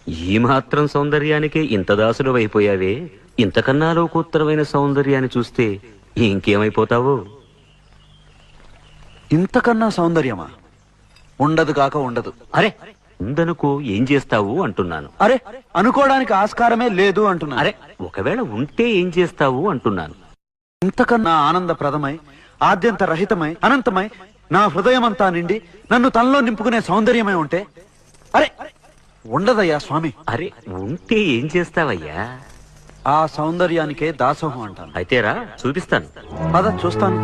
ఈ మాత్రం సౌందర్యానికే ఇంత దాసులు అయిపోయావే, ఇంతకన్నా లోకోత్తరమైన సౌందర్యాన్ని చూస్తే ఇంకేమైపోతావో. ఇంతకన్నా సౌందర్యమా? ఉండదు కాక ఉండదు. అరే ఉందనుకో ఏం చేస్తావు అంటున్నాను. అరే అనుకోవడానికి ఆస్కారమే లేదు అంటున్నా. అరే ఒకవేళ ఉంటే ఏం చేస్తావు అంటున్నాను. ఇంతకన్నా ఆనందప్రదమై, ఆద్యంత రహితమై, అనంతమై, నా హృదయమంతా నిండి నన్ను తనలో నింపుకునే సౌందర్యమై ఉంటే అరే ఉండదయ్యా స్వామి. అరే ఉంటే ఏం చేస్తావయ్యా? ఆ సౌందర్యానికే దాసోహం అంటాను. అయితేరా చూపిస్తాను. పద చూస్తాను.